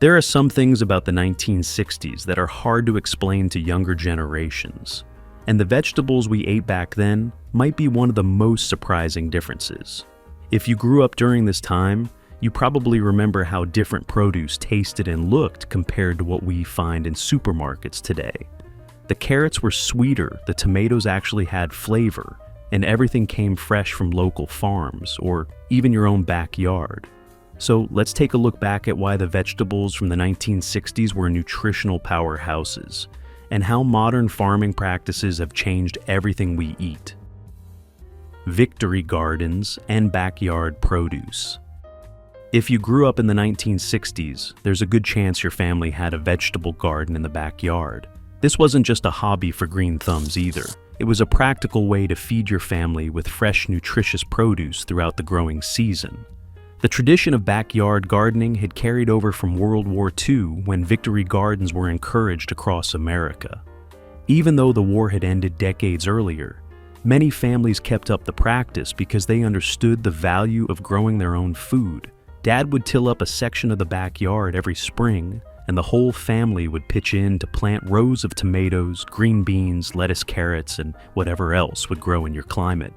There are some things about the 1960s that are hard to explain to younger generations, and the vegetables we ate back then might be one of the most surprising differences. If you grew up during this time, you probably remember how different produce tasted and looked compared to what we find in supermarkets today. The carrots were sweeter, the tomatoes actually had flavor, and everything came fresh from local farms or even your own backyard. So let's take a look back at why the vegetables from the 1960s were nutritional powerhouses, and how modern farming practices have changed everything we eat. Victory gardens and backyard produce. If you grew up in the 1960s, there's a good chance your family had a vegetable garden in the backyard. This wasn't just a hobby for green thumbs either. It was a practical way to feed your family with fresh, nutritious produce throughout the growing season. The tradition of backyard gardening had carried over from World War II when victory gardens were encouraged across America. Even though the war had ended decades earlier, many families kept up the practice because they understood the value of growing their own food. Dad would till up a section of the backyard every spring, and the whole family would pitch in to plant rows of tomatoes, green beans, lettuce, carrots, and whatever else would grow in your climate.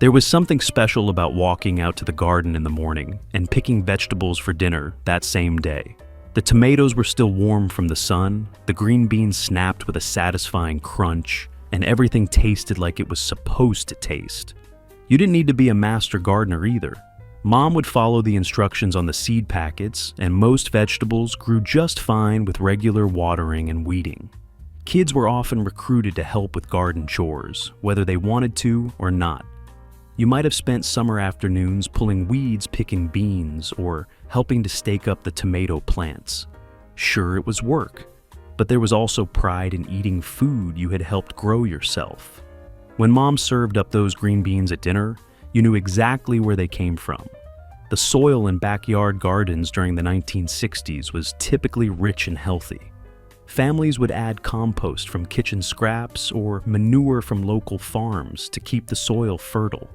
There was something special about walking out to the garden in the morning and picking vegetables for dinner that same day. The tomatoes were still warm from the sun, the green beans snapped with a satisfying crunch, and everything tasted like it was supposed to taste. You didn't need to be a master gardener either. Mom would follow the instructions on the seed packets, and most vegetables grew just fine with regular watering and weeding. Kids were often recruited to help with garden chores, whether they wanted to or not. You might have spent summer afternoons pulling weeds, picking beans, or helping to stake up the tomato plants. Sure, it was work, but there was also pride in eating food you had helped grow yourself. When Mom served up those green beans at dinner, you knew exactly where they came from. The soil in backyard gardens during the 1960s was typically rich and healthy. Families would add compost from kitchen scraps or manure from local farms to keep the soil fertile.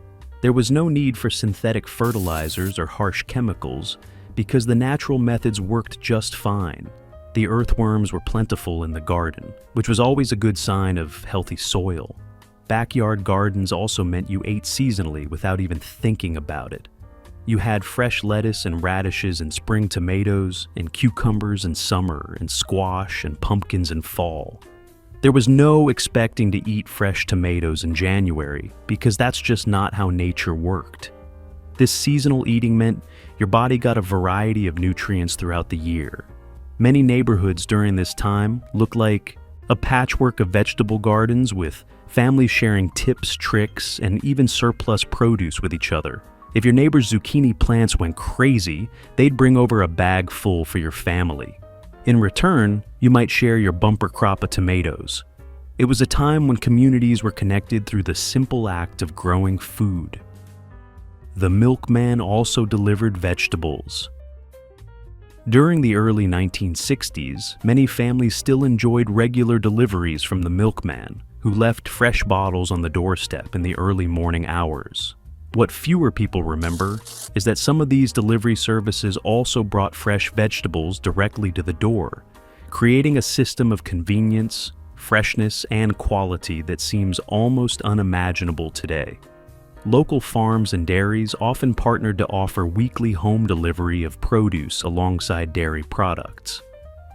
There was no need for synthetic fertilizers or harsh chemicals because the natural methods worked just fine. The earthworms were plentiful in the garden, which was always a good sign of healthy soil. Backyard gardens also meant you ate seasonally without even thinking about it. You had fresh lettuce and radishes and spring tomatoes, and cucumbers in summer, and squash and pumpkins in fall. There was no expecting to eat fresh tomatoes in January because that's just not how nature worked. This seasonal eating meant your body got a variety of nutrients throughout the year. Many neighborhoods during this time looked like a patchwork of vegetable gardens with families sharing tips, tricks, and even surplus produce with each other. If your neighbor's zucchini plants went crazy, they'd bring over a bag full for your family. In return, you might share your bumper crop of tomatoes. It was a time when communities were connected through the simple act of growing food. The milkman also delivered vegetables. During the early 1960s, many families still enjoyed regular deliveries from the milkman, who left fresh bottles on the doorstep in the early morning hours. What fewer people remember is that some of these delivery services also brought fresh vegetables directly to the door, creating a system of convenience, freshness, and quality that seems almost unimaginable today. Local farms and dairies often partnered to offer weekly home delivery of produce alongside dairy products.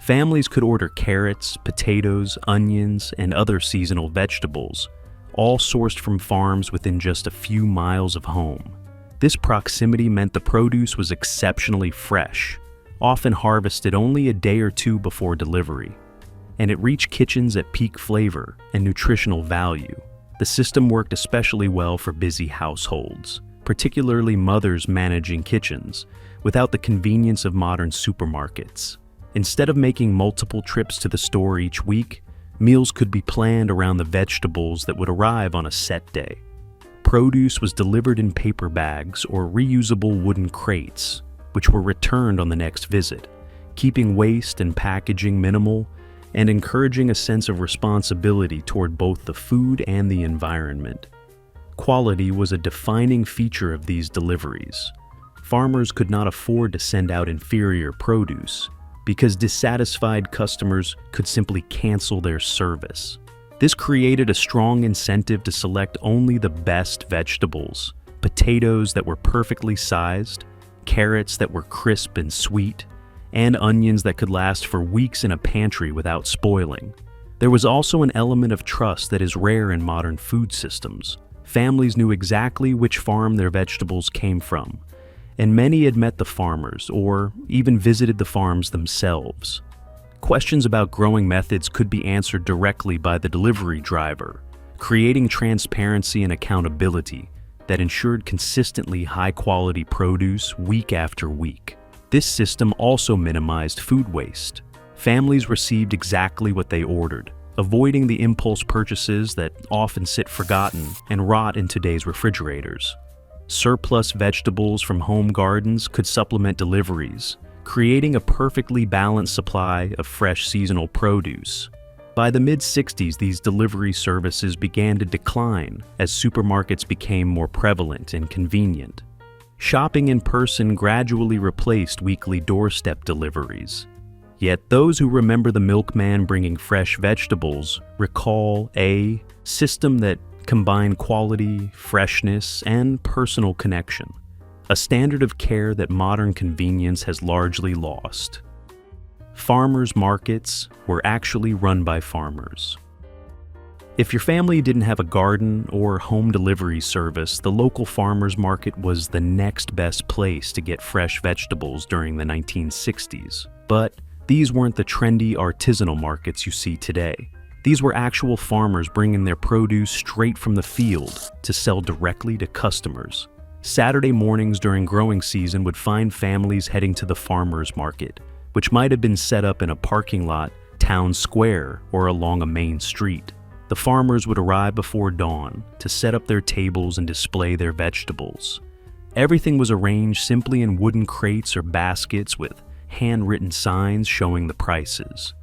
Families could order carrots, potatoes, onions, and other seasonal vegetables, all sourced from farms within just a few miles of home. This proximity meant the produce was exceptionally fresh, often harvested only a day or two before delivery, and it reached kitchens at peak flavor and nutritional value. The system worked especially well for busy households, particularly mothers managing kitchens, without the convenience of modern supermarkets. Instead of making multiple trips to the store each week, meals could be planned around the vegetables that would arrive on a set day. Produce was delivered in paper bags or reusable wooden crates, which were returned on the next visit, keeping waste and packaging minimal and encouraging a sense of responsibility toward both the food and the environment. Quality was a defining feature of these deliveries. Farmers could not afford to send out inferior produce, because dissatisfied customers could simply cancel their service. This created a strong incentive to select only the best vegetables: potatoes that were perfectly sized, carrots that were crisp and sweet, and onions that could last for weeks in a pantry without spoiling. There was also an element of trust that is rare in modern food systems. Families knew exactly which farm their vegetables came from, and many had met the farmers or even visited the farms themselves. Questions about growing methods could be answered directly by the delivery driver, creating transparency and accountability that ensured consistently high-quality produce week after week. This system also minimized food waste. Families received exactly what they ordered, avoiding the impulse purchases that often sit forgotten and rot in today's refrigerators. Surplus vegetables from home gardens could supplement deliveries, creating a perfectly balanced supply of fresh seasonal produce. By the mid-60s, these delivery services began to decline as supermarkets became more prevalent and convenient. Shopping in person gradually replaced weekly doorstep deliveries. Yet those who remember the milkman bringing fresh vegetables recall a system that combined quality, freshness, and personal connection, a standard of care that modern convenience has largely lost. Farmers' markets were actually run by farmers. If your family didn't have a garden or home delivery service, the local farmers' market was the next best place to get fresh vegetables during the 1960s. But these weren't the trendy artisanal markets you see today. These were actual farmers bringing their produce straight from the field to sell directly to customers. Saturday mornings during growing season would find families heading to the farmers' market, which might have been set up in a parking lot, town square, or along a main street. The farmers would arrive before dawn to set up their tables and display their vegetables. Everything was arranged simply in wooden crates or baskets with handwritten signs showing the prices.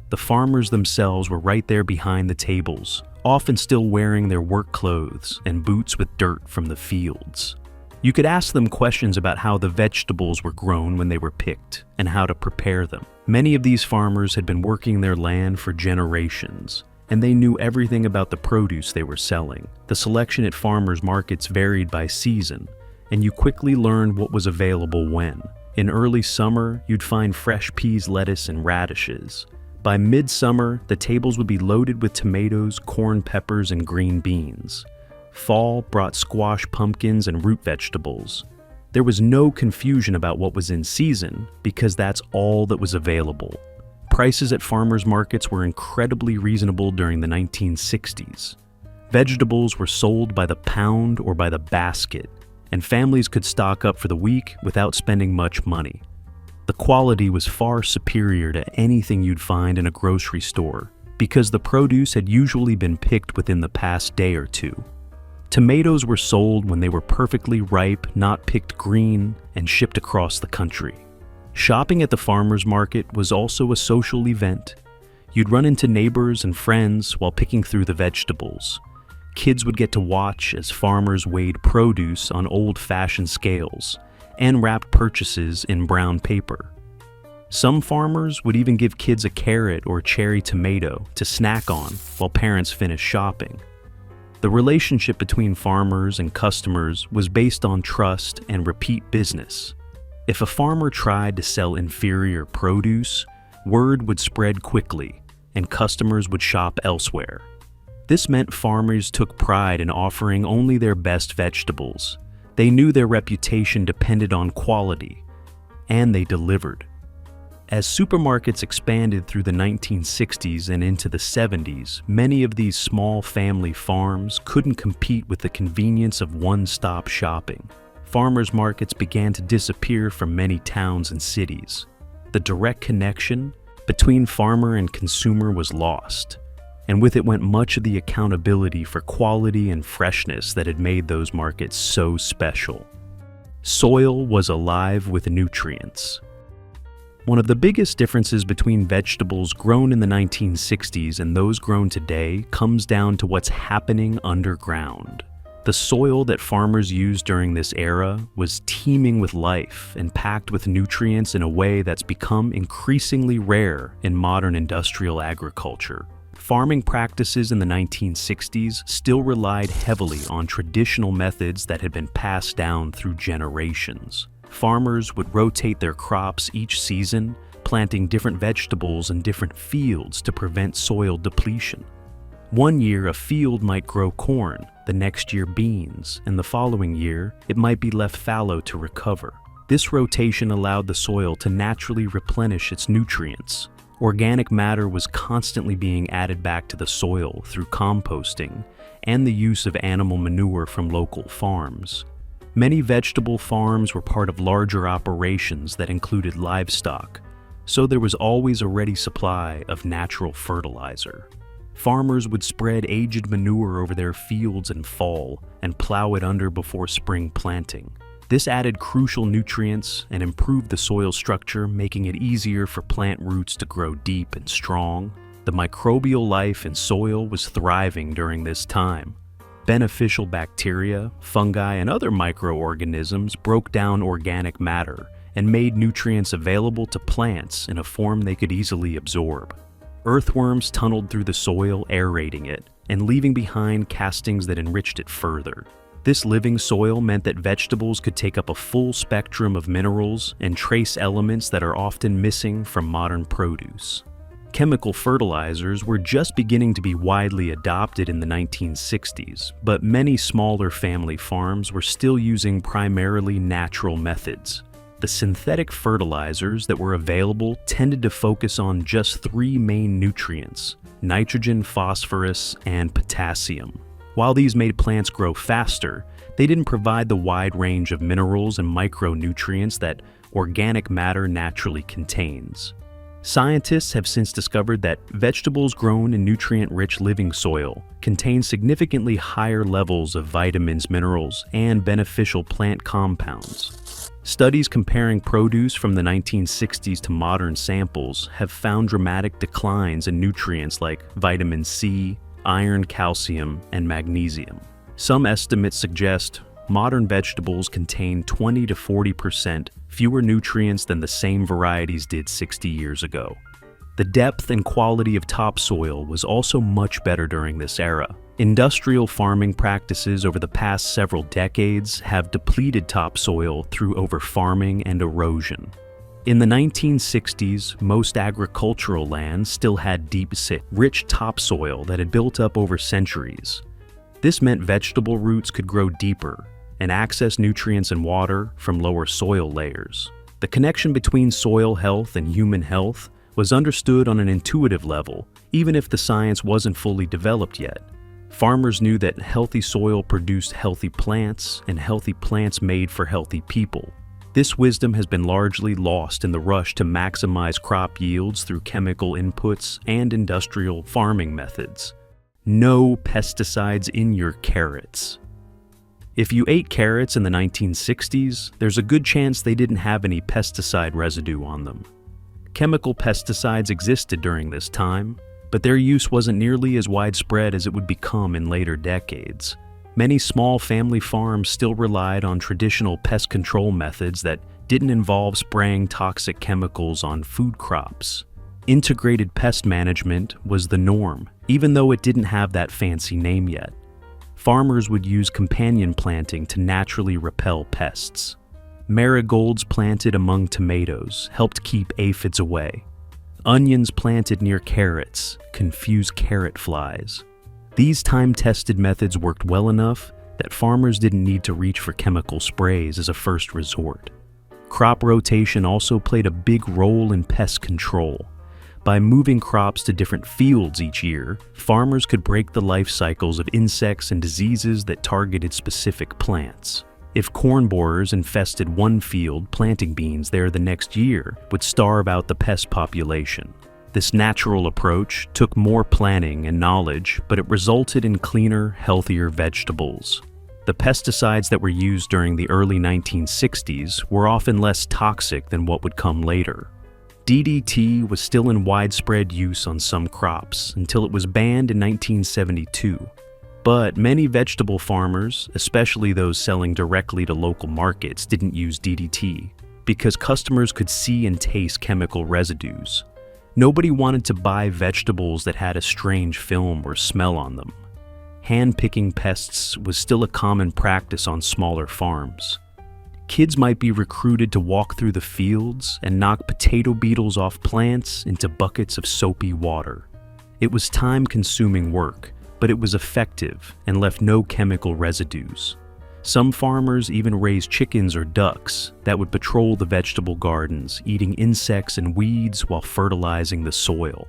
The farmers themselves were right there behind the tables, often still wearing their work clothes and boots with dirt from the fields. You could ask them questions about how the vegetables were grown when they were picked and how to prepare them. Many of these farmers had been working their land for generations, and they knew everything about the produce they were selling. The selection at farmers' markets varied by season, and you quickly learned what was available when. In early summer, you'd find fresh peas, lettuce, and radishes. By midsummer, the tables would be loaded with tomatoes, corn, peppers, and green beans. Fall brought squash, pumpkins, and root vegetables. There was no confusion about what was in season because that's all that was available. Prices at farmers' markets were incredibly reasonable during the 1960s. Vegetables were sold by the pound or by the basket, and families could stock up for the week without spending much money. The quality was far superior to anything you'd find in a grocery store because the produce had usually been picked within the past day or two. Tomatoes were sold when they were perfectly ripe, not picked green, and shipped across the country. Shopping at the farmers' market was also a social event. You'd run into neighbors and friends while picking through the vegetables. Kids would get to watch as farmers weighed produce on old-fashioned scales and wrapped purchases in brown paper. Some farmers would even give kids a carrot or cherry tomato to snack on while parents finished shopping. The relationship between farmers and customers was based on trust and repeat business. If a farmer tried to sell inferior produce, word would spread quickly and customers would shop elsewhere. This meant farmers took pride in offering only their best vegetables. They knew their reputation depended on quality, and they delivered. As supermarkets expanded through the 1960s and into the 70s, many of these small family farms couldn't compete with the convenience of one-stop shopping. Farmers' markets began to disappear from many towns and cities. The direct connection between farmer and consumer was lost, and with it went much of the accountability for quality and freshness that had made those markets so special. Soil was alive with nutrients. One of the biggest differences between vegetables grown in the 1960s and those grown today comes down to what's happening underground. The soil that farmers used during this era was teeming with life and packed with nutrients in a way that's become increasingly rare in modern industrial agriculture. Farming practices in the 1960s still relied heavily on traditional methods that had been passed down through generations. Farmers would rotate their crops each season, planting different vegetables in different fields to prevent soil depletion. One year, a field might grow corn, the next year beans, and the following year, it might be left fallow to recover. This rotation allowed the soil to naturally replenish its nutrients. Organic matter was constantly being added back to the soil through composting and the use of animal manure from local farms. Many vegetable farms were part of larger operations that included livestock, so there was always a ready supply of natural fertilizer. Farmers would spread aged manure over their fields in fall and plow it under before spring planting. This added crucial nutrients and improved the soil structure, making it easier for plant roots to grow deep and strong. The microbial life in soil was thriving during this time. Beneficial bacteria, fungi, and other microorganisms broke down organic matter and made nutrients available to plants in a form they could easily absorb. Earthworms tunneled through the soil, aerating it, and leaving behind castings that enriched it further. This living soil meant that vegetables could take up a full spectrum of minerals and trace elements that are often missing from modern produce. Chemical fertilizers were just beginning to be widely adopted in the 1960s, but many smaller family farms were still using primarily natural methods. The synthetic fertilizers that were available tended to focus on just three main nutrients: nitrogen, phosphorus, and potassium. While these made plants grow faster, they didn't provide the wide range of minerals and micronutrients that organic matter naturally contains. Scientists have since discovered that vegetables grown in nutrient-rich living soil contain significantly higher levels of vitamins, minerals, and beneficial plant compounds. Studies comparing produce from the 1960s to modern samples have found dramatic declines in nutrients like vitamin C, iron, calcium, and magnesium. Some estimates suggest modern vegetables contain 20 to 40% fewer nutrients than the same varieties did 60 years ago. The depth and quality of topsoil was also much better during this era. Industrial farming practices over the past several decades have depleted topsoil through overfarming and erosion. In the 1960s, most agricultural land still had deep-sit, rich topsoil that had built up over centuries. This meant vegetable roots could grow deeper and access nutrients and water from lower soil layers. The connection between soil health and human health was understood on an intuitive level, even if the science wasn't fully developed yet. Farmers knew that healthy soil produced healthy plants, and healthy plants made for healthy people. This wisdom has been largely lost in the rush to maximize crop yields through chemical inputs and industrial farming methods. No pesticides in your carrots. If you ate carrots in the 1960s, there's a good chance they didn't have any pesticide residue on them. Chemical pesticides existed during this time, but their use wasn't nearly as widespread as it would become in later decades. Many small family farms still relied on traditional pest control methods that didn't involve spraying toxic chemicals on food crops. Integrated pest management was the norm, even though it didn't have that fancy name yet. Farmers would use companion planting to naturally repel pests. Marigolds planted among tomatoes helped keep aphids away. Onions planted near carrots confused carrot flies. These time-tested methods worked well enough that farmers didn't need to reach for chemical sprays as a first resort. Crop rotation also played a big role in pest control. By moving crops to different fields each year, farmers could break the life cycles of insects and diseases that targeted specific plants. If corn borers infested one field, planting beans there the next year would starve out the pest population. This natural approach took more planning and knowledge, but it resulted in cleaner, healthier vegetables. The pesticides that were used during the early 1960s were often less toxic than what would come later. DDT was still in widespread use on some crops until it was banned in 1972. But many vegetable farmers, especially those selling directly to local markets, didn't use DDT because customers could see and taste chemical residues. Nobody wanted to buy vegetables that had a strange film or smell on them. Hand-picking pests was still a common practice on smaller farms. Kids might be recruited to walk through the fields and knock potato beetles off plants into buckets of soapy water. It was time-consuming work, but it was effective and left no chemical residues. Some farmers even raised chickens or ducks that would patrol the vegetable gardens, eating insects and weeds while fertilizing the soil.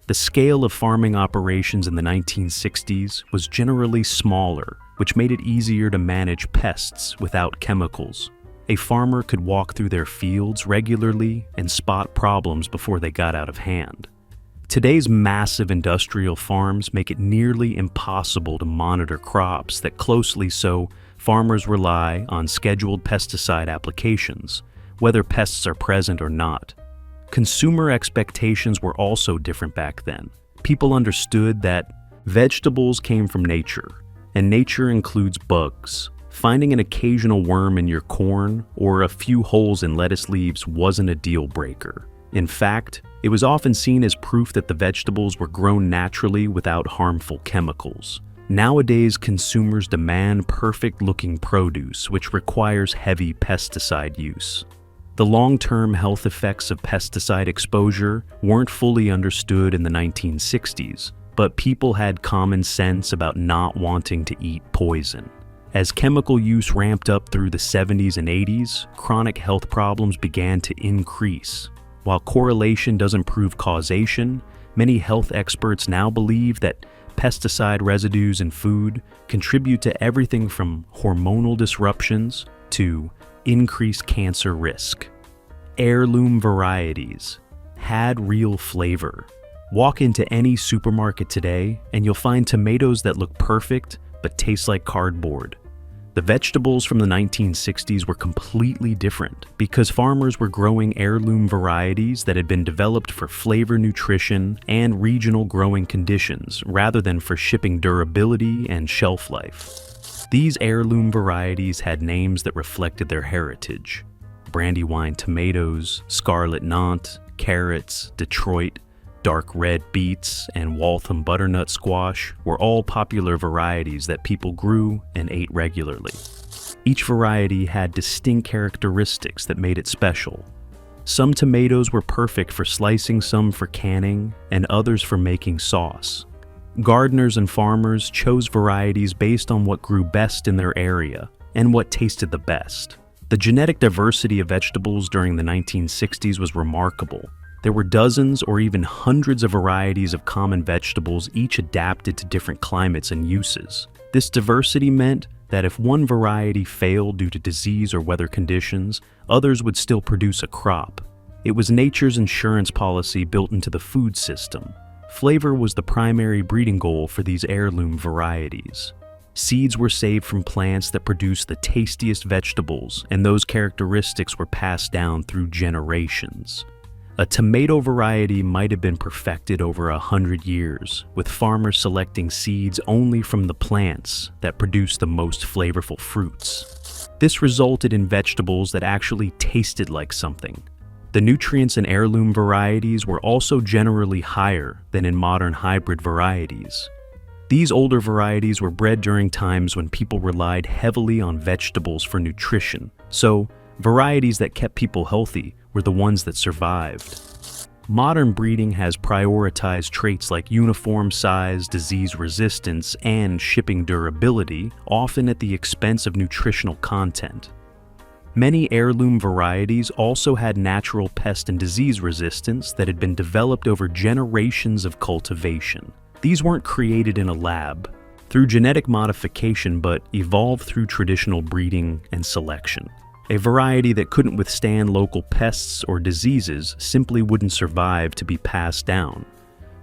The scale of farming operations in the 1960s was generally smaller, which made it easier to manage pests without chemicals. A farmer could walk through their fields regularly and spot problems before they got out of hand. Today's massive industrial farms make it nearly impossible to monitor crops that closely, so farmers rely on scheduled pesticide applications, whether pests are present or not. Consumer expectations were also different back then. People understood that vegetables came from nature, and nature includes bugs. Finding an occasional worm in your corn or a few holes in lettuce leaves wasn't a deal breaker. In fact, it was often seen as proof that the vegetables were grown naturally without harmful chemicals. Nowadays, consumers demand perfect-looking produce, which requires heavy pesticide use. The long-term health effects of pesticide exposure weren't fully understood in the 1960s, but people had common sense about not wanting to eat poison. As chemical use ramped up through the 70s and 80s, chronic health problems began to increase. While correlation doesn't prove causation, many health experts now believe that pesticide residues in food contribute to everything from hormonal disruptions to increased cancer risk. Heirloom varieties had real flavor. Walk into any supermarket today and you'll find tomatoes that look perfect but taste like cardboard. The vegetables from the 1960s were completely different because farmers were growing heirloom varieties that had been developed for flavor, nutrition, and regional growing conditions rather than for shipping durability and shelf life. These heirloom varieties had names that reflected their heritage. Brandywine tomatoes, scarlet Nantes, carrots, Detroit, dark red beets, and Waltham butternut squash were all popular varieties that people grew and ate regularly. Each variety had distinct characteristics that made it special. Some tomatoes were perfect for slicing, some for canning, and others for making sauce. Gardeners and farmers chose varieties based on what grew best in their area and what tasted the best. The genetic diversity of vegetables during the 1960s was remarkable. There were dozens or even hundreds of varieties of common vegetables, each adapted to different climates and uses. This diversity meant that if one variety failed due to disease or weather conditions, others would still produce a crop. It was nature's insurance policy built into the food system. Flavor was the primary breeding goal for these heirloom varieties. Seeds were saved from plants that produced the tastiest vegetables, and those characteristics were passed down through generations. A tomato variety might have been perfected over 100 years, with farmers selecting seeds only from the plants that produced the most flavorful fruits. This resulted in vegetables that actually tasted like something. The nutrients in heirloom varieties were also generally higher than in modern hybrid varieties. These older varieties were bred during times when people relied heavily on vegetables for nutrition, so varieties that kept people healthy were the ones that survived. Modern breeding has prioritized traits like uniform size, disease resistance, and shipping durability, often at the expense of nutritional content. Many heirloom varieties also had natural pest and disease resistance that had been developed over generations of cultivation. These weren't created in a lab through genetic modification, but evolved through traditional breeding and selection. A variety that couldn't withstand local pests or diseases simply wouldn't survive to be passed down.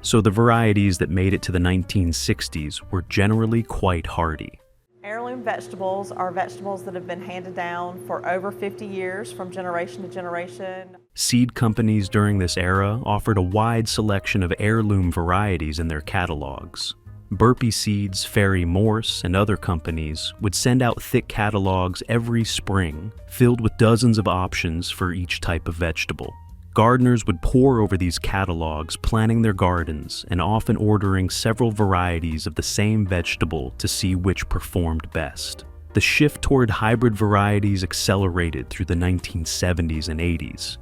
So the varieties that made it to the 1960s were generally quite hardy. Heirloom vegetables are vegetables that have been handed down for over 50 years from generation to generation. Seed companies during this era offered a wide selection of heirloom varieties in their catalogs. Burpee Seeds, Ferry Morse, and other companies would send out thick catalogs every spring filled with dozens of options for each type of vegetable. Gardeners would pore over these catalogs, planning their gardens and often ordering several varieties of the same vegetable to see which performed best. The shift toward hybrid varieties accelerated through the 1970s and 80s.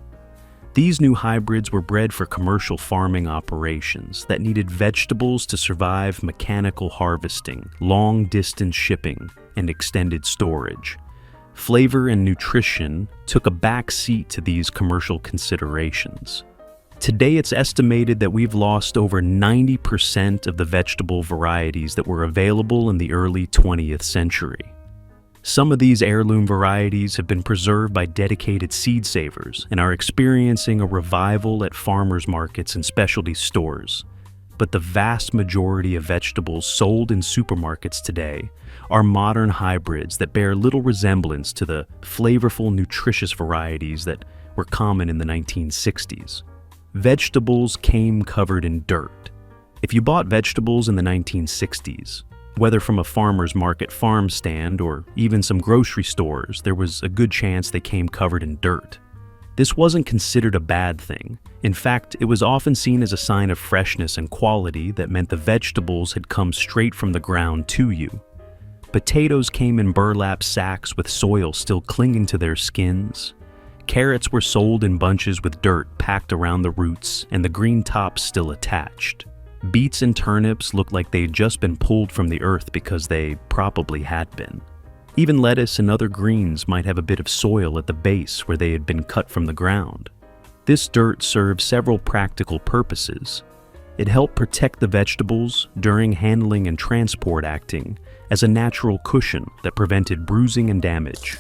These new hybrids were bred for commercial farming operations that needed vegetables to survive mechanical harvesting, long-distance shipping, and extended storage. Flavor and nutrition took a back seat to these commercial considerations. Today, it's estimated that we've lost over 90% of the vegetable varieties that were available in the early 20th century. Some of these heirloom varieties have been preserved by dedicated seed savers and are experiencing a revival at farmers markets and specialty stores. But the vast majority of vegetables sold in supermarkets today are modern hybrids that bear little resemblance to the flavorful, nutritious varieties that were common in the 1960s. Vegetables came covered in dirt. If you bought vegetables in the 1960s, whether from a farmer's market farm stand or even some grocery stores, there was a good chance they came covered in dirt. This wasn't considered a bad thing. In fact, it was often seen as a sign of freshness and quality that meant the vegetables had come straight from the ground to you. Potatoes came in burlap sacks with soil still clinging to their skins. Carrots were sold in bunches with dirt packed around the roots and the green tops still attached. Beets and turnips looked like they'd just been pulled from the earth because they probably had been. Even lettuce and other greens might have a bit of soil at the base where they had been cut from the ground. This dirt served several practical purposes. It helped protect the vegetables during handling and transport, acting as a natural cushion that prevented bruising and damage.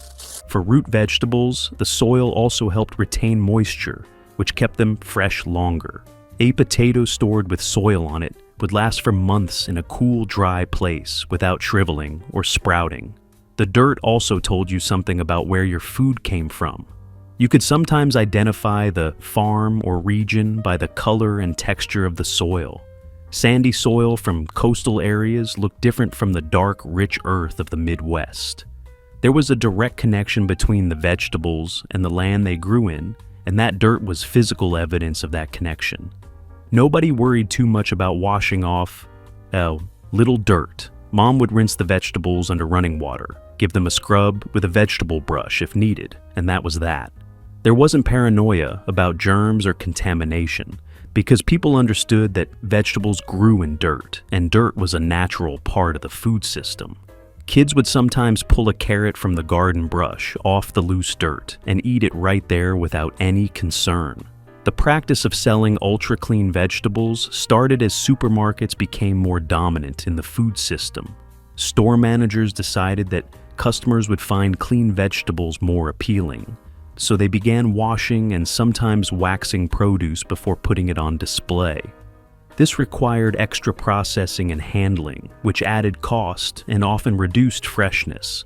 For root vegetables, the soil also helped retain moisture, which kept them fresh longer. A potato stored with soil on it would last for months in a cool, dry place without shriveling or sprouting. The dirt also told you something about where your food came from. You could sometimes identify the farm or region by the color and texture of the soil. Sandy soil from coastal areas looked different from the dark, rich earth of the Midwest. There was a direct connection between the vegetables and the land they grew in, and that dirt was physical evidence of that connection. Nobody worried too much about washing off, little dirt. Mom would rinse the vegetables under running water, give them a scrub with a vegetable brush if needed, and that was that. There wasn't paranoia about germs or contamination, because people understood that vegetables grew in dirt, and dirt was a natural part of the food system. Kids would sometimes pull a carrot from the garden brush off the loose dirt and eat it right there without any concern. The practice of selling ultra-clean vegetables started as supermarkets became more dominant in the food system. Store managers decided that customers would find clean vegetables more appealing, so they began washing and sometimes waxing produce before putting it on display. This required extra processing and handling, which added cost and often reduced freshness.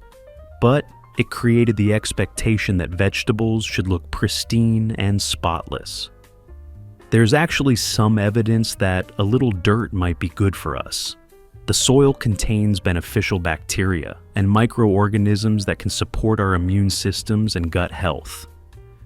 But it created the expectation that vegetables should look pristine and spotless. There's actually some evidence that a little dirt might be good for us. The soil contains beneficial bacteria and microorganisms that can support our immune systems and gut health.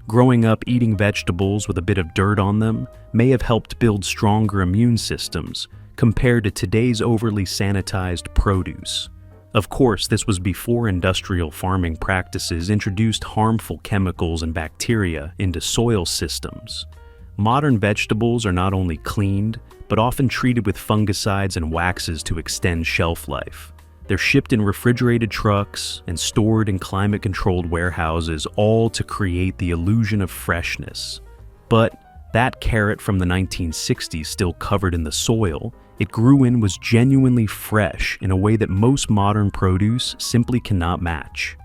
Growing up eating vegetables with a bit of dirt on them may have helped build stronger immune systems compared to today's overly sanitized produce. Of course, this was before industrial farming practices introduced harmful chemicals and bacteria into soil systems. Modern vegetables are not only cleaned, but often treated with fungicides and waxes to extend shelf life. They're shipped in refrigerated trucks and stored in climate-controlled warehouses, all to create the illusion of freshness. But that carrot from the 1960s still covered in the soil it grew in was genuinely fresh in a way that most modern produce simply cannot match.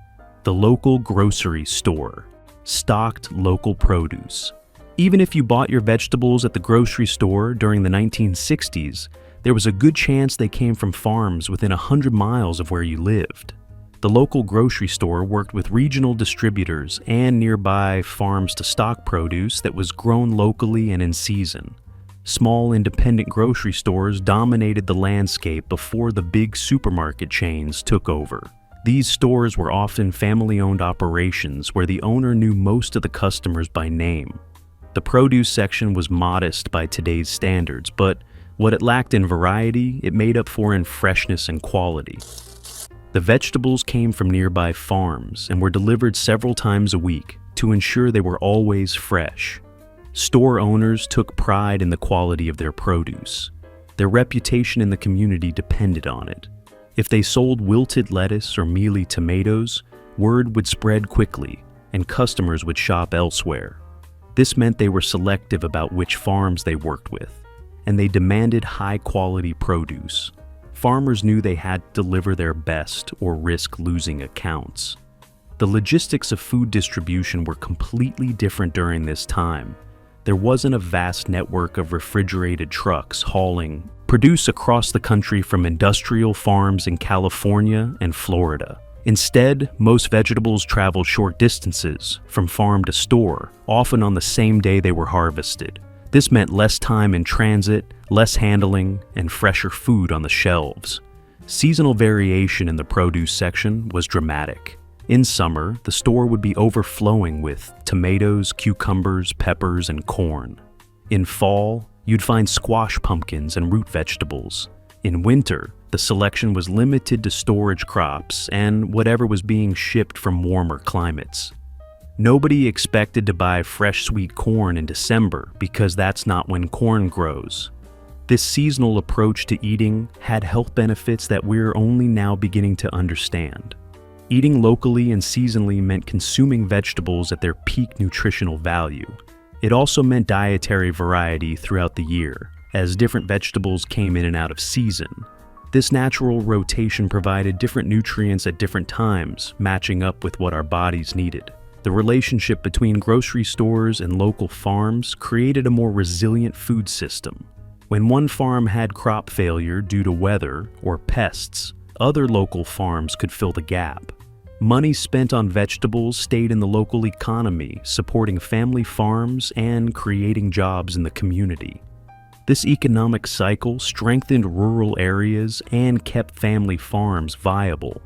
The local grocery store stocked local produce. Even if you bought your vegetables at the grocery store during the 1960s, there was a good chance they came from farms within 100 miles of where you lived. The local grocery store worked with regional distributors and nearby farms to stock produce that was grown locally and in season. Small independent grocery stores dominated the landscape before the big supermarket chains took over. These stores were often family-owned operations where the owner knew most of the customers by name. The produce section was modest by today's standards, but what it lacked in variety, it made up for in freshness and quality. The vegetables came from nearby farms and were delivered several times a week to ensure they were always fresh. Store owners took pride in the quality of their produce. Their reputation in the community depended on it. If they sold wilted lettuce or mealy tomatoes, word would spread quickly and customers would shop elsewhere. This meant they were selective about which farms they worked with, and they demanded high-quality produce. Farmers knew they had to deliver their best or risk losing accounts. The logistics of food distribution were completely different during this time. There wasn't a vast network of refrigerated trucks hauling produce across the country from industrial farms in California and Florida. Instead, most vegetables traveled short distances from farm to store, often on the same day they were harvested. This meant less time in transit, less handling, and fresher food on the shelves. Seasonal variation in the produce section was dramatic. In summer, the store would be overflowing with tomatoes, cucumbers, peppers, and corn. In fall, you'd find squash pumpkins and root vegetables. In winter, the selection was limited to storage crops and whatever was being shipped from warmer climates. Nobody expected to buy fresh sweet corn in December because that's not when corn grows. This seasonal approach to eating had health benefits that we're only now beginning to understand. Eating locally and seasonally meant consuming vegetables at their peak nutritional value. It also meant dietary variety throughout the year, as different vegetables came in and out of season. This natural rotation provided different nutrients at different times, matching up with what our bodies needed. The relationship between grocery stores and local farms created a more resilient food system. When one farm had crop failure due to weather or pests, other local farms could fill the gap. Money spent on vegetables stayed in the local economy, supporting family farms and creating jobs in the community. This economic cycle strengthened rural areas and kept family farms viable.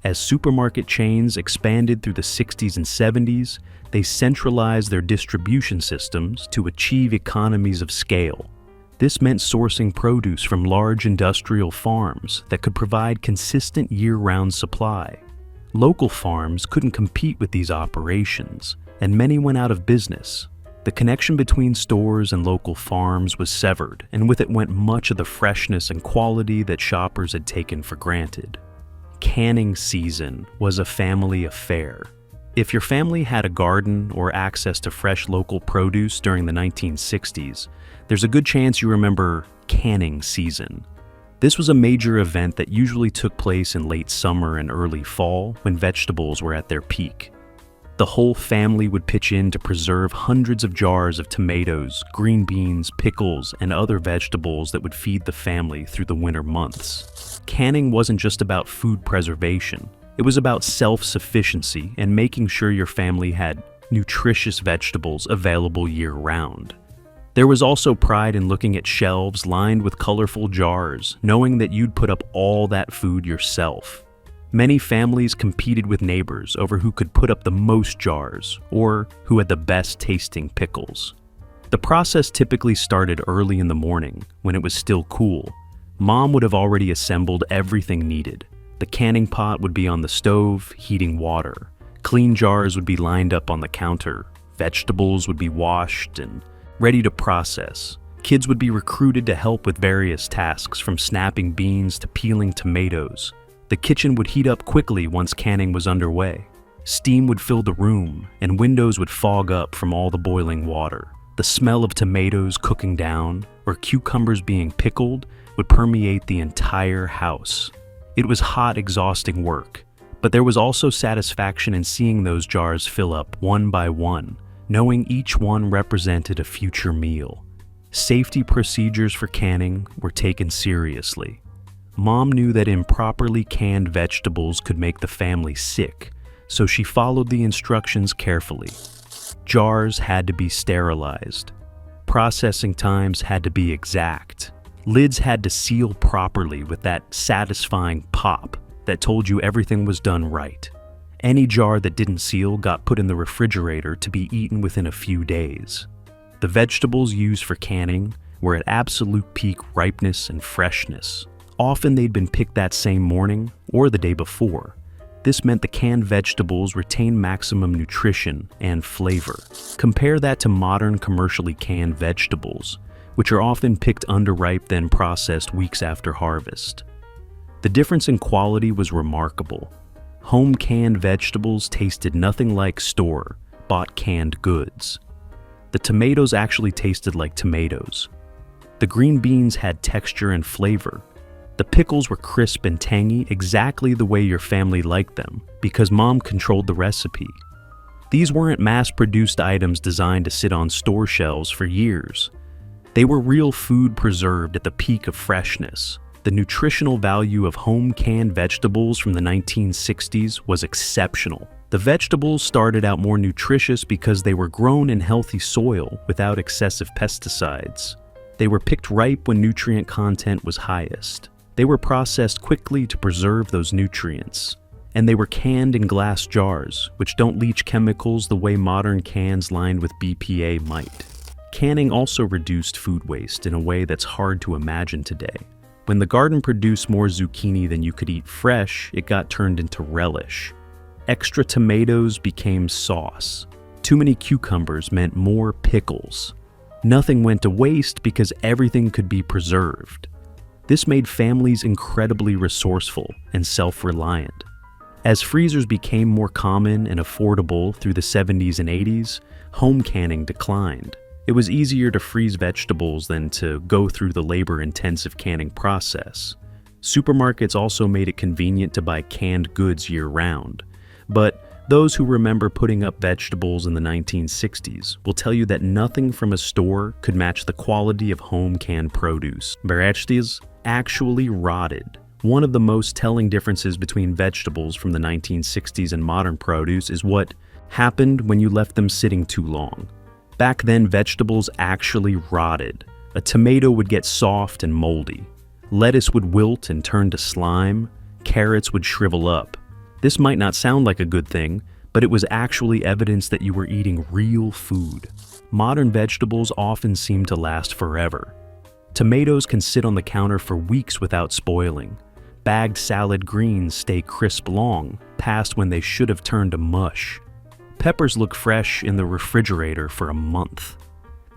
As supermarket chains expanded through the 60s and 70s, they centralized their distribution systems to achieve economies of scale. This meant sourcing produce from large industrial farms that could provide consistent year-round supply. Local farms couldn't compete with these operations, and many went out of business. The connection between stores and local farms was severed, and with it went much of the freshness and quality that shoppers had taken for granted. Canning season was a family affair. If your family had a garden or access to fresh local produce during the 1960s, there's a good chance you remember canning season. This was a major event that usually took place in late summer and early fall when vegetables were at their peak. The whole family would pitch in to preserve hundreds of jars of tomatoes, green beans, pickles, and other vegetables that would feed the family through the winter months. Canning wasn't just about food preservation. It was about self-sufficiency and making sure your family had nutritious vegetables available year-round. There was also pride in looking at shelves lined with colorful jars, knowing that you'd put up all that food yourself. Many families competed with neighbors over who could put up the most jars or who had the best tasting pickles. The process typically started early in the morning when it was still cool. Mom would have already assembled everything needed. The canning pot would be on the stove, heating water. Clean jars would be lined up on the counter. Vegetables would be washed and ready to process. Kids would be recruited to help with various tasks, from snapping beans to peeling tomatoes. The kitchen would heat up quickly once canning was underway. Steam would fill the room, and windows would fog up from all the boiling water. The smell of tomatoes cooking down or cucumbers being pickled would permeate the entire house. It was hot, exhausting work, but there was also satisfaction in seeing those jars fill up one by one, knowing each one represented a future meal. Safety procedures for canning were taken seriously. Mom knew that improperly canned vegetables could make the family sick, so she followed the instructions carefully. Jars had to be sterilized. processing times had to be exact. Lids had to seal properly with that satisfying pop that told you everything was done right. Any jar that didn't seal got put in the refrigerator to be eaten within a few days. The vegetables used for canning were at absolute peak ripeness and freshness. Often they'd been picked that same morning or the day before. This meant the canned vegetables retained maximum nutrition and flavor. Compare that to modern commercially canned vegetables, which are often picked underripe then processed weeks after harvest. The difference in quality was remarkable. Home canned vegetables tasted nothing like store-bought canned goods. The tomatoes actually tasted like tomatoes. The green beans had texture and flavor. The pickles were crisp and tangy, exactly the way your family liked them, because Mom controlled the recipe. These weren't mass-produced items designed to sit on store shelves for years. They were real food preserved at the peak of freshness. The nutritional value of home canned vegetables from the 1960s was exceptional. The vegetables started out more nutritious because they were grown in healthy soil without excessive pesticides. They were picked ripe when nutrient content was highest. They were processed quickly to preserve those nutrients. And they were canned in glass jars, which don't leach chemicals the way modern cans lined with BPA might. Canning also reduced food waste in a way that's hard to imagine today. When the garden produced more zucchini than you could eat fresh, it got turned into relish. Extra tomatoes became sauce. Too many cucumbers meant more pickles. Nothing went to waste because everything could be preserved. This made families incredibly resourceful and self-reliant. As freezers became more common and affordable through the 70s and 80s, home canning declined. It was easier to freeze vegetables than to go through the labor-intensive canning process. Supermarkets also made it convenient to buy canned goods year-round. But those who remember putting up vegetables in the 1960s will tell you that nothing from a store could match the quality of home canned produce. Vegetables actually rotted. One of the most telling differences between vegetables from the 1960s and modern produce is what happened when you left them sitting too long. Back then, vegetables actually rotted. A tomato would get soft and moldy. Lettuce would wilt and turn to slime. Carrots would shrivel up. This might not sound like a good thing, but it was actually evidence that you were eating real food. Modern vegetables often seem to last forever. Tomatoes can sit on the counter for weeks without spoiling. Bagged salad greens stay crisp long, past when they should have turned to mush. Peppers look fresh in the refrigerator for a month.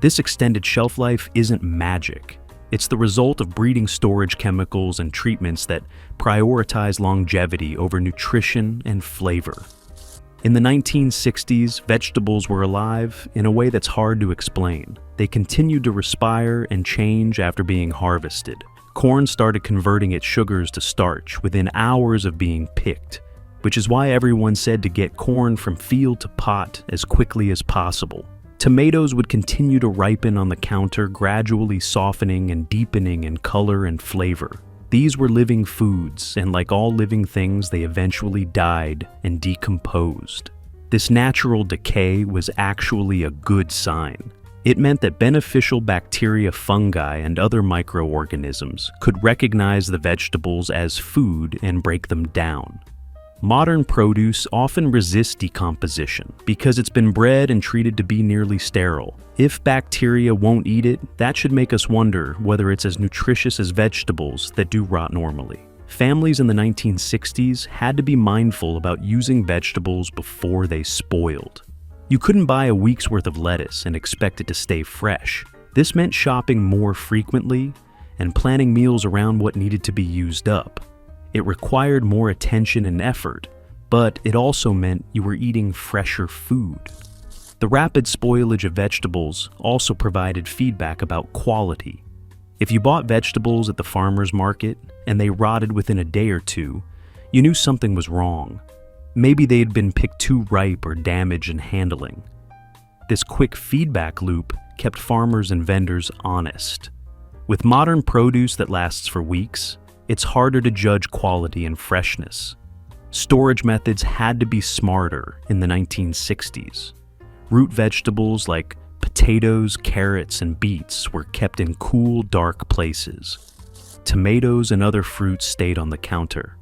This extended shelf life isn't magic. It's the result of breeding storage chemicals and treatments that prioritize longevity over nutrition and flavor. In the 1960s, vegetables were alive in a way that's hard to explain. They continued to respire and change after being harvested. Corn started converting its sugars to starch within hours of being picked, which is why everyone said to get corn from field to pot as quickly as possible. Tomatoes would continue to ripen on the counter, gradually softening and deepening in color and flavor. These were living foods, and like all living things, they eventually died and decomposed. This natural decay was actually a good sign. It meant that beneficial bacteria, fungi, and other microorganisms could recognize the vegetables as food and break them down. Modern produce often resists decomposition because it's been bred and treated to be nearly sterile. If bacteria won't eat it, that should make us wonder whether it's as nutritious as vegetables that do rot normally. Families in the 1960s had to be mindful about using vegetables before they spoiled. You couldn't buy a week's worth of lettuce and expect it to stay fresh. This meant shopping more frequently and planning meals around what needed to be used up. It required more attention and effort, but it also meant you were eating fresher food. The rapid spoilage of vegetables also provided feedback about quality. If you bought vegetables at the farmer's market and they rotted within a day or two, you knew something was wrong. Maybe they had been picked too ripe or damaged in handling. This quick feedback loop kept farmers and vendors honest. With modern produce that lasts for weeks, it's harder to judge quality and freshness. Storage methods had to be smarter in the 1960s. Root vegetables like Potatoes, carrots, and beets were kept in cool, dark places. Tomatoes and other fruits stayed on the counter.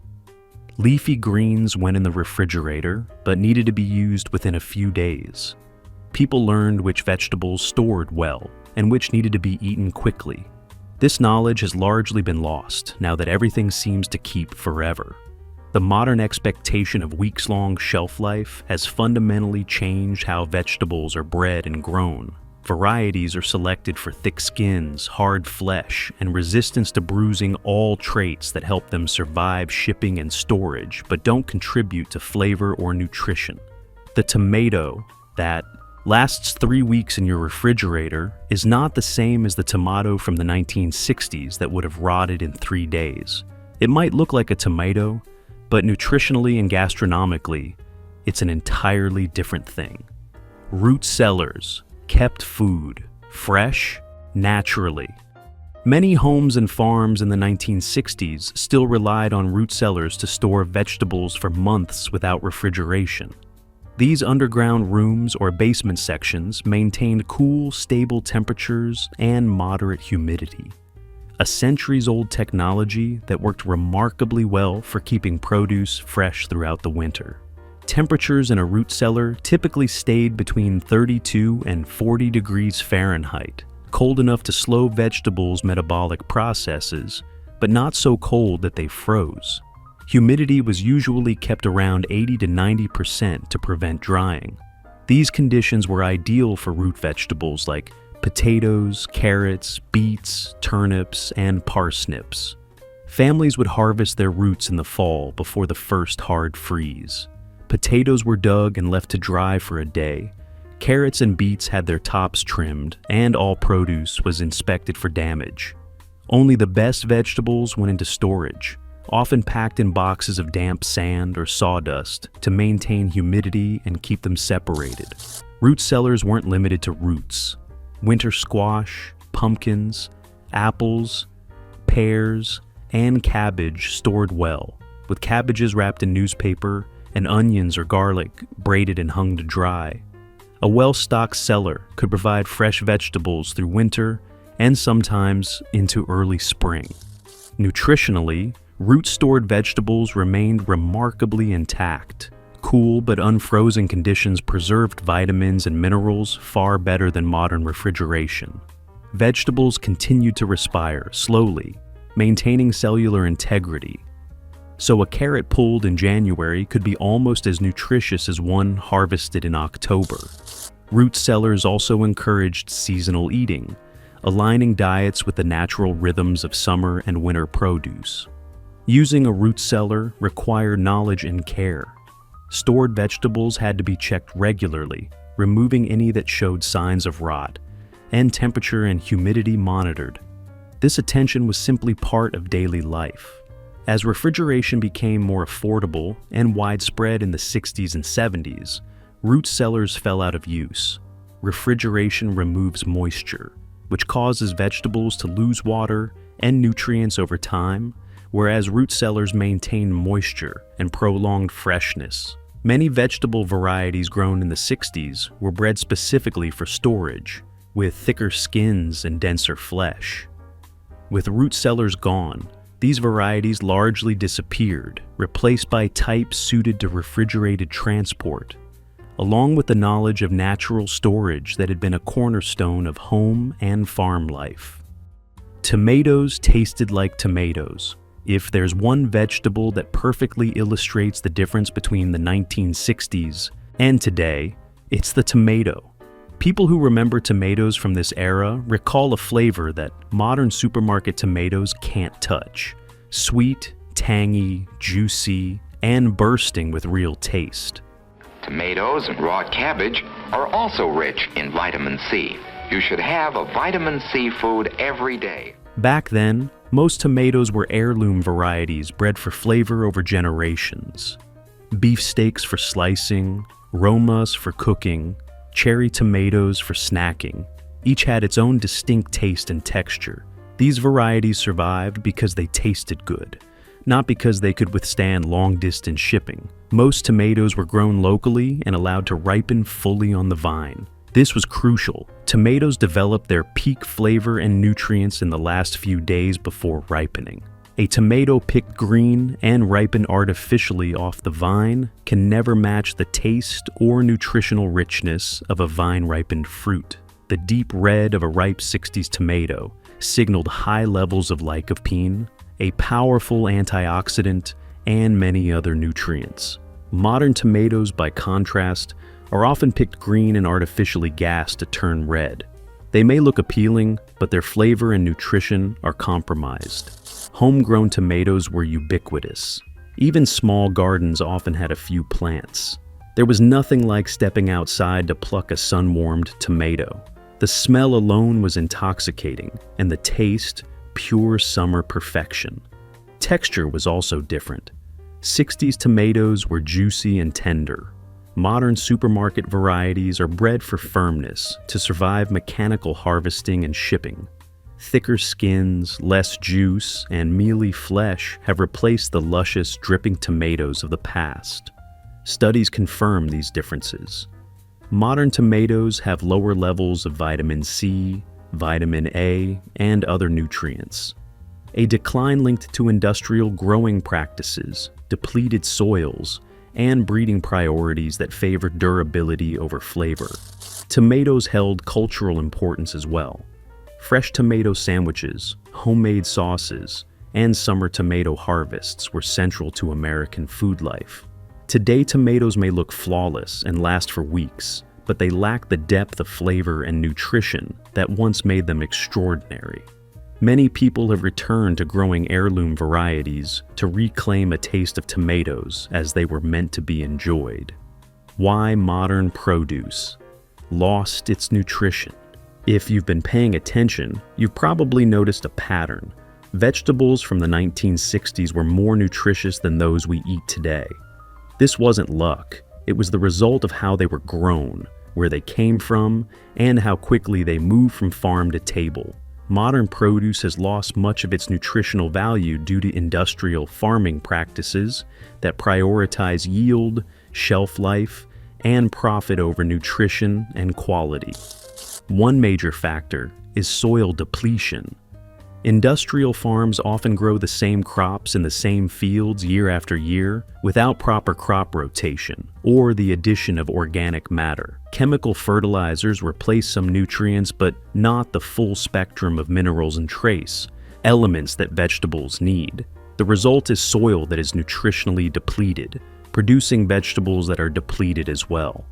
Leafy greens went in the refrigerator, but needed to be used within a few days. People learned which vegetables stored well and which needed to be eaten quickly. This knowledge has largely been lost now that everything seems to keep forever. The modern expectation of weeks-long shelf life has fundamentally changed how vegetables are bred and grown. Varieties are selected for thick skins, hard flesh, and resistance to bruising, all traits that help them survive shipping and storage but don't contribute to flavor or nutrition. The tomato that lasts 3 weeks in your refrigerator is not the same as the tomato from the 1960s that would have rotted in 3 days. It might look like a tomato, but nutritionally and gastronomically, it's an entirely different thing. Root cellars, kept food, fresh, naturally. Many homes and farms in the 1960s still relied on root cellars to store vegetables for months without refrigeration. These underground rooms or basement sections maintained cool, stable temperatures and moderate humidity. A centuries-old technology that worked remarkably well for keeping produce fresh throughout the winter. Temperatures in a root cellar typically stayed between 32 and 40 degrees Fahrenheit, cold enough to slow vegetables' metabolic processes, but not so cold that they froze. Humidity was usually kept around 80 to 90% to prevent drying. These conditions were ideal for root vegetables like potatoes, carrots, beets, turnips, and parsnips. Families would harvest their roots in the fall before the first hard freeze. Potatoes were dug and left to dry for a day. Carrots and beets had their tops trimmed, and all produce was inspected for damage. Only the best vegetables went into storage, often packed in boxes of damp sand or sawdust to maintain humidity and keep them separated. Root cellars weren't limited to roots. Winter squash, pumpkins, apples, pears, and cabbage stored well, with cabbages wrapped in newspaper and onions or garlic braided and hung to dry. A well-stocked cellar could provide fresh vegetables through winter and sometimes into early spring. Nutritionally, root-stored vegetables remained remarkably intact. Cool but unfrozen conditions preserved vitamins and minerals far better than modern refrigeration. Vegetables continued to respire slowly, maintaining cellular integrity. So a carrot pulled in January could be almost as nutritious as one harvested in October. Root cellars also encouraged seasonal eating, aligning diets with the natural rhythms of summer and winter produce. Using a root cellar required knowledge and care. Stored vegetables had to be checked regularly, removing any that showed signs of rot, and temperature and humidity monitored. This attention was simply part of daily life. As refrigeration became more affordable and widespread in the 60s and 70s, root cellars fell out of use. Refrigeration removes moisture, which causes vegetables to lose water and nutrients over time, whereas root cellars maintain moisture and prolonged freshness. Many vegetable varieties grown in the 60s were bred specifically for storage, with thicker skins and denser flesh. With root cellars gone, these varieties largely disappeared, replaced by types suited to refrigerated transport, along with the knowledge of natural storage that had been a cornerstone of home and farm life. Tomatoes tasted like tomatoes. If there's one vegetable that perfectly illustrates the difference between the 1960s and today, it's the tomato. People who remember tomatoes from this era recall a flavor that modern supermarket tomatoes can't touch. Sweet, tangy, juicy, and bursting with real taste. Tomatoes and raw cabbage are also rich in vitamin C. You should have a vitamin C food every day. Back then, most tomatoes were heirloom varieties bred for flavor over generations. Beefsteaks for slicing, romas for cooking, cherry tomatoes for snacking. Each had its own distinct taste and texture. These varieties survived because they tasted good, not because they could withstand long-distance shipping. Most tomatoes were grown locally and allowed to ripen fully on the vine. This was crucial. Tomatoes developed their peak flavor and nutrients in the last few days before ripening. A tomato picked green and ripened artificially off the vine can never match the taste or nutritional richness of a vine-ripened fruit. The deep red of a ripe 60s tomato signaled high levels of lycopene, a powerful antioxidant, and many other nutrients. Modern tomatoes, by contrast, are often picked green and artificially gassed to turn red. They may look appealing, but their flavor and nutrition are compromised. Homegrown tomatoes were ubiquitous. Even small gardens often had a few plants. There was nothing like stepping outside to pluck a sun-warmed tomato. The smell alone was intoxicating, and the taste, pure summer perfection. Texture was also different. 60s tomatoes were juicy and tender. Modern supermarket varieties are bred for firmness to survive mechanical harvesting and shipping. Thicker skins, less juice, and mealy flesh have replaced the luscious, dripping tomatoes of the past. Studies confirm these differences. Modern tomatoes have lower levels of vitamin C, vitamin A, and other nutrients. A decline linked to industrial growing practices, depleted soils, and breeding priorities that favor durability over flavor. Tomatoes held cultural importance as well. Fresh tomato sandwiches, homemade sauces, and summer tomato harvests were central to American food life. Today, tomatoes may look flawless and last for weeks, but they lack the depth of flavor and nutrition that once made them extraordinary. Many people have returned to growing heirloom varieties to reclaim a taste of tomatoes as they were meant to be enjoyed. Why modern produce lost its nutrition? If you've been paying attention, you've probably noticed a pattern. Vegetables from the 1960s were more nutritious than those we eat today. This wasn't luck. It was the result of how they were grown, where they came from, and how quickly they moved from farm to table. Modern produce has lost much of its nutritional value due to industrial farming practices that prioritize yield, shelf life, and profit over nutrition and quality. One major factor is soil depletion. Industrial farms often grow the same crops in the same fields year after year without proper crop rotation or the addition of organic matter. Chemical fertilizers replace some nutrients, but not the full spectrum of minerals and trace elements that vegetables need. The result is soil that is nutritionally depleted, producing vegetables that are depleted as well.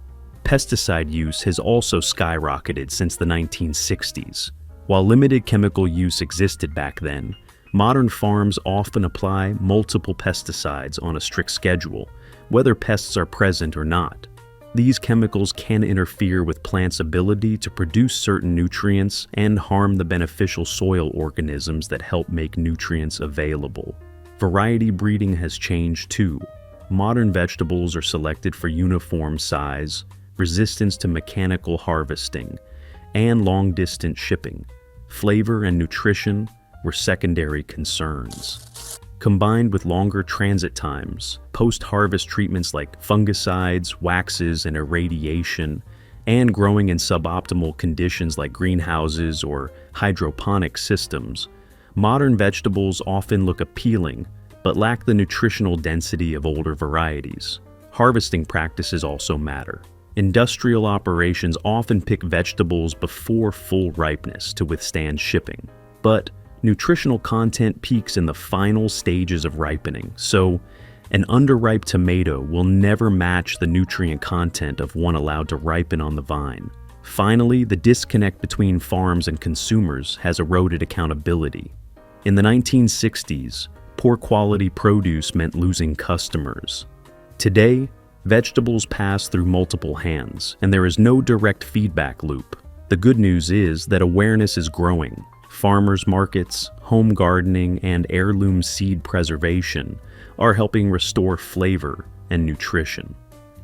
Pesticide use has also skyrocketed since the 1960s. While limited chemical use existed back then, modern farms often apply multiple pesticides on a strict schedule, whether pests are present or not. These chemicals can interfere with plants' ability to produce certain nutrients and harm the beneficial soil organisms that help make nutrients available. Variety breeding has changed too. Modern vegetables are selected for uniform size, resistance to mechanical harvesting, and long-distance shipping. Flavor and nutrition were secondary concerns. Combined with longer transit times, post-harvest treatments like fungicides, waxes, and irradiation, and growing in suboptimal conditions like greenhouses or hydroponic systems, modern vegetables often look appealing but lack the nutritional density of older varieties. Harvesting practices also matter. Industrial operations often pick vegetables before full ripeness to withstand shipping, but nutritional content peaks in the final stages of ripening, so an underripe tomato will never match the nutrient content of one allowed to ripen on the vine. Finally, the disconnect between farms and consumers has eroded accountability. In the 1960s, poor quality produce meant losing customers. Today, vegetables pass through multiple hands, and there is no direct feedback loop. The good news is that awareness is growing. Farmers markets, home gardening, and heirloom seed preservation are helping restore flavor and nutrition.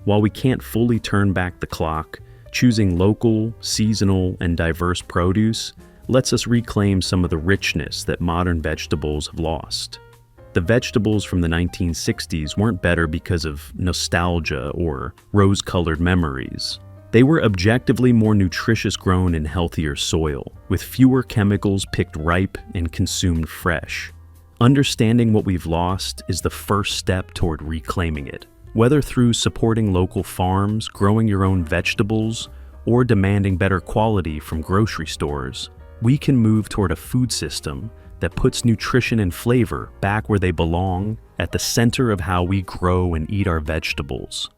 While we can't fully turn back the clock, choosing local, seasonal, and diverse produce lets us reclaim some of the richness that modern vegetables have lost. The vegetables from the 1960s weren't better because of nostalgia or rose-colored memories. They were objectively more nutritious grown in healthier soil, with fewer chemicals picked ripe and consumed fresh. Understanding what we've lost is the first step toward reclaiming it. Whether through supporting local farms, growing your own vegetables, or demanding better quality from grocery stores, we can move toward a food system that puts nutrition and flavor back where they belong, at the center of how we grow and eat our vegetables.